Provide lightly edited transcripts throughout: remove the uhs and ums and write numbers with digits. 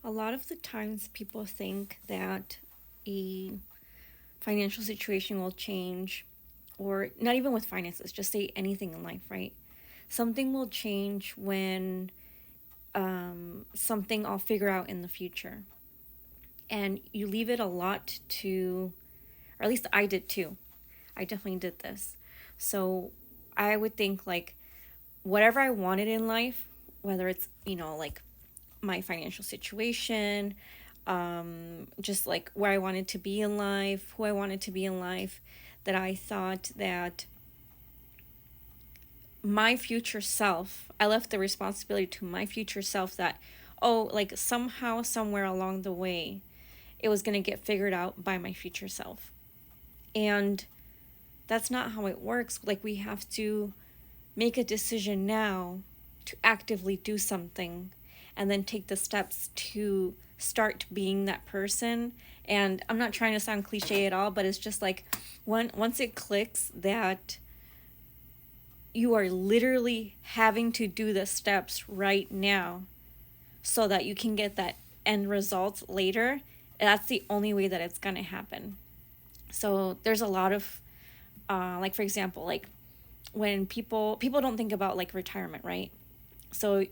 A lot of the times people think that a financial situation will change, or not even with finances, just say anything in life, right? Something will change when something I'll figure out in the future. And you leave it a lot to, or at least I did too. I definitely did this. So I would think like whatever I wanted in life, whether it's, like my financial situation, just like where I wanted to be in life, who I wanted to be in life, that I thought that my future self, I left the responsibility to my future self that, oh, like somehow, somewhere along the way, it was going to get figured out by my future self. And that's not how it works. Like, we have to make a decision now to actively do something and then take the steps to start being that person. And I'm not trying to sound cliche at all, but it's just like once it clicks that you are literally having to do the steps right now so that you can get that end result later, that's the only way that it's going to happen. So there's a lot of like, for example, like when people don't think about like retirement, right? So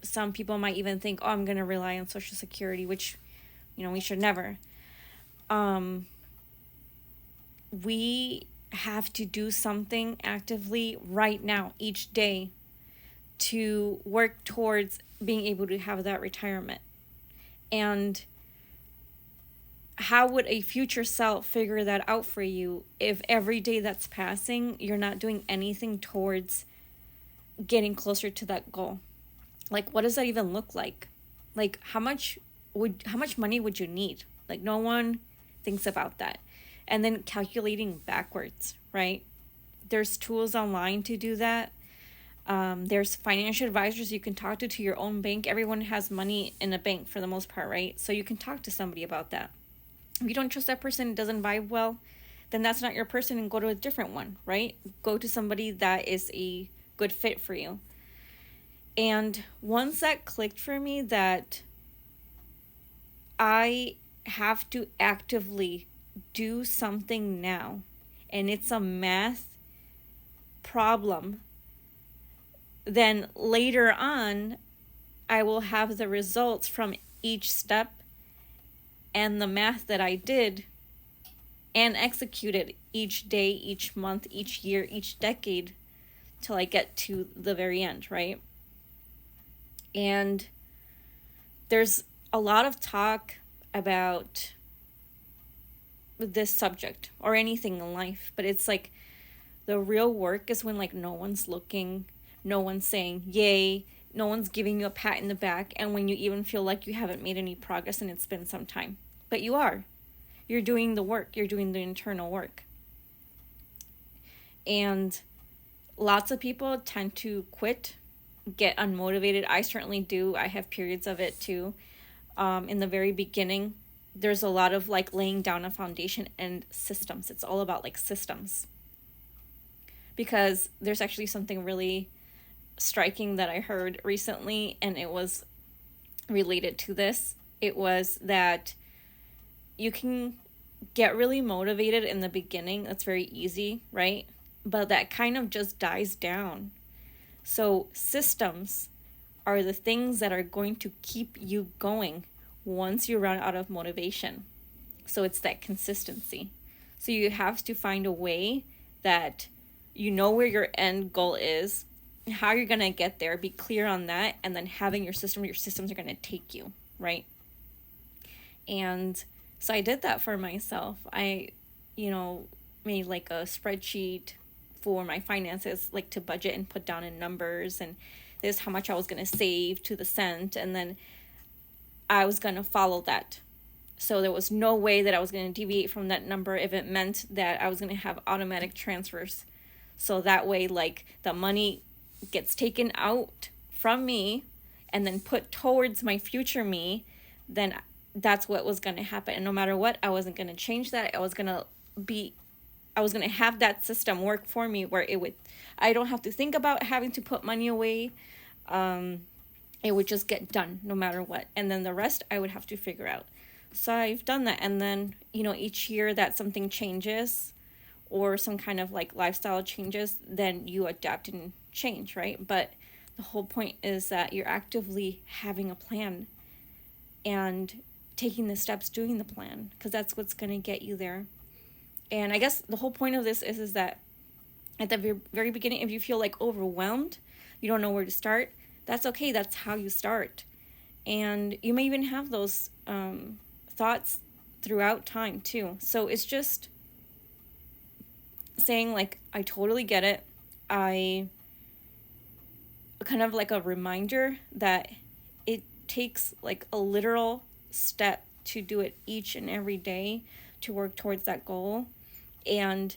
some people might even think, oh, I'm going to rely on Social Security, which, we should never. We have to do something actively right now, each day, to work towards being able to have that retirement. And how would a future self figure that out for you if every day that's passing, you're not doing anything towards getting closer to that goal? Like, what does that even look like? Like, how much money would you need? Like, no one thinks about that. And then calculating backwards, right? There's tools online to do that. There's financial advisors you can talk to your own bank. Everyone has money in a bank for the most part, right? So you can talk to somebody about that. If you don't trust that person, it doesn't vibe well, then that's not your person and go to a different one, right? Go to somebody that is a good fit for you. And once that clicked for me that I have to actively do something now, and it's a math problem, then later on I will have the results from each step and the math that I did and executed each day, each month, each year, each decade till I get to the very end, right? And there's a lot of talk about this subject or anything in life, but it's like the real work is when like no one's looking, no one's saying yay, no one's giving you a pat in the back, and when you even feel like you haven't made any progress and it's been some time. But you are. You're doing the work, you're doing the internal work. And lots of people tend to quit, get unmotivated. I certainly do. I have periods of it too. In the very beginning, there's a lot of like laying down a foundation and systems. It's all about like systems. Because there's actually something really striking that I heard recently, and it was related to this. It was that you can get really motivated in the beginning. That's very easy, right? But that kind of just dies down. So systems are the things that are going to keep you going once you run out of motivation. So it's that consistency. So you have to find a way that you know where your end goal is, how you're going to get there, be clear on that, and then having your systems are going to take you, right? And so I did that for myself. I, made like a spreadsheet for my finances, like to budget and put down in numbers, and this is how much I was going to save to the cent, and then I was going to follow that. So there was no way that I was going to deviate from that number if it meant that I was going to have automatic transfers. So that way, like, the money gets taken out from me and then put towards my future me, then that's what was going to happen. And no matter what, I wasn't going to change that. I was going to have that system work for me where I don't have to think about having to put money away. It would just get done no matter what. And then the rest I would have to figure out. So I've done that. And then, each year that something changes or some kind of like lifestyle changes, then you adapt and change, right? But the whole point is that you're actively having a plan and taking the steps, doing the plan, because that's what's going to get you there. And I guess the whole point of this is that at the very beginning, if you feel like overwhelmed, you don't know where to start, that's okay. That's how you start. And you may even have those thoughts throughout time too. So it's just saying like, I totally get it. I kind of like a reminder that it takes like a literal step to do it each and every day to work towards that goal. And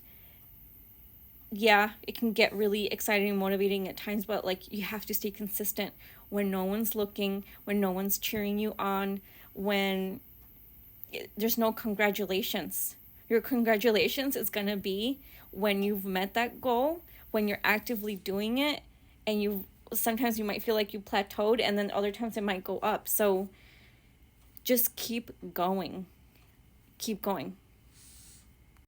yeah, it can get really exciting and motivating at times, but like you have to stay consistent when no one's looking, when no one's cheering you on, when there's no congratulations. Your congratulations is going to be when you've met that goal, when you're actively doing it, and sometimes you might feel like you plateaued, and then other times it might go up. So just keep going. Keep going.